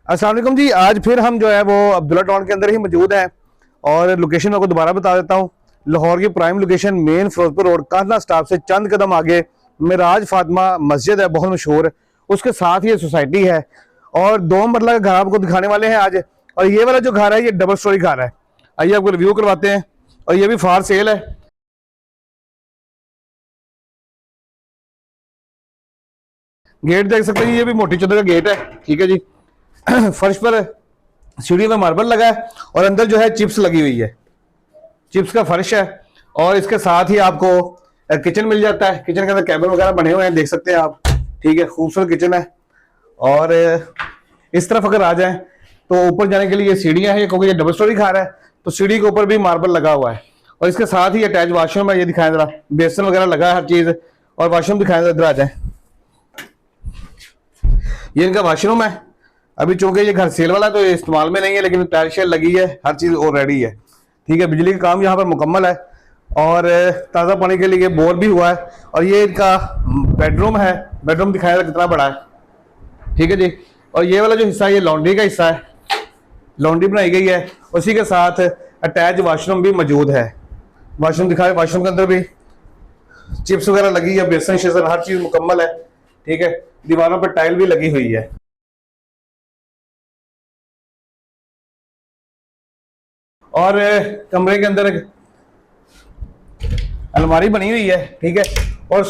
अस्सलाम वालेकुम जी। आज फिर हम जो है वो अब्दुल्ला टाउन के अंदर ही मौजूद हैं और लोकेशन मैं आपको दोबारा बता देता हूँ। लाहौर की prime location main Ferozepur road Kanha stop से चंद कदम आगे मिराज फातिमा मस्जिद है, बहुत मशहूर। उसके साथ ये सोसाइटी है और 2 मरला का घर आपको दिखाने वाले हैं आज। और ये वाला जो घर है ये डबल स्टोरी घर है। आइए आपको रिव्यू करवाते हैं। और ये भी फॉर सेल है। गेट देख सकते हैं, ये भी मोटी चदर का गेट है। ठीक है जी। फर्श पर सीढ़ी में मार्बल लगा है और अंदर जो है चिप्स लगी हुई है, चिप्स का फर्श है। और इसके साथ ही आपको किचन मिल जाता है। किचन के अंदर कैबिन वगैरह बने हुए हैं, देख सकते हैं आप। ठीक है, खूबसूरत किचन है। और इस तरफ अगर आ जाएं तो ऊपर जाने के लिए सीढ़ियां हैं, क्योंकि ये डबल स्टोरी घर है तो सीढ़ी के ऊपर भी मार्बल लगा हुआ है। और इसके साथ ही अटैच वॉशरूम है, ये दिखाएं जरा। बेसन वगैरह लगा है हर चीज। और वॉशरूम दिखाएं जरा, इधर आ जाए। ये इनका वॉशरूम है। अभी चूंकि ये घर सेल वाला तो ये इस्तेमाल में नहीं है, लेकिन टाइल शेल लगी है, हर चीज ऑलरेडी है। ठीक है, बिजली का काम यहाँ पर मुकम्मल है और ताज़ा पानी के लिए बोर भी हुआ है। और ये इनका बेडरूम है। बेडरूम दिखाया कितना बड़ा है। ठीक है जी। और ये वाला जो हिस्सा है ये लॉन्ड्री का हिस्सा है, लॉन्ड्री बनाई गई है। उसी के साथ अटैच वॉशरूम भी मौजूद है। वॉशरूम दिखाए, वॉशरूम के अंदर भी चिप्स वगैरह लगी है, बेसन शेसन हर चीज मुकम्मल है। ठीक है, दीवारों पर टाइल भी लगी हुई है। और कमरे के अंदर एक अलमारी बनी हुई है। ठीक है, और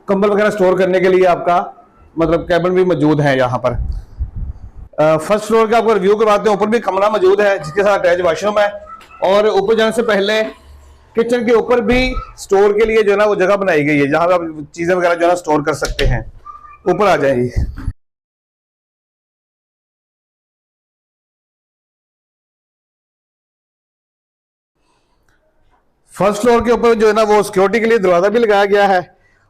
कंबल वगैरह स्टोर करने के लिए आपका मतलब कैबिन भी मौजूद है यहाँ पर। फर्स्ट फ्लोर का आपको रिव्यू करवाते हैं। ऊपर भी कमरा मौजूद है जिसके साथ अटैच वॉशरूम है। और ऊपर जाने से पहले किचन के ऊपर भी स्टोर के लिए जो है ना वो जगह बनाई गई है, जहां पे आप चीजें वगैरह जो है ना स्टोर कर सकते हैं। ऊपर आ जाएगी। फर्स्ट फ्लोर के ऊपर जो है ना वो सिक्योरिटी के लिए दरवाजा भी लगाया गया है।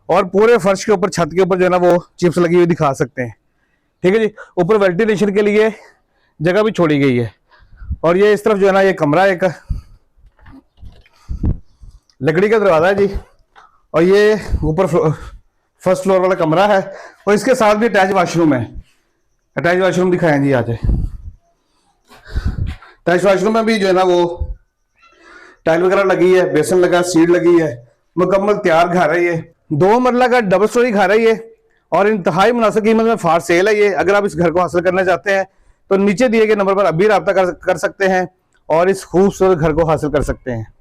और पूरे फर्श के ऊपर, छत के ऊपर जो है ना वो चिप्स लगी हुई दिखा सकते हैं। ठीक है जी। ऊपर वेंटिलेशन के लिए जगह भी छोड़ी गई है। और ये इस तरफ जो है ना ये कमरा एक लकड़ी का दरवाजा है जी। और ये ऊपर फर्स्ट फ्लोर वाला कमरा है और इसके साथ भी अटैच वॉशरूम है। अटैच वॉशरूम दिखाएं जी, आ जाए। अटैच वॉशरूम में भी जो है ना वो टाइल वगैरह लगी है, बेसन लगा, सीट लगी है। मुकम्मल तैयार घर है ये। 2 मरला का डबल स्टोरी घर है ये और इंतहाई मुनासिब कीमत में फार सेल है ये। अगर आप इस घर को हासिल करना चाहते हैं तो नीचे दिए गए नंबर पर अभी रब्ता कर सकते हैं और इस खूबसूरत घर को हासिल कर सकते हैं।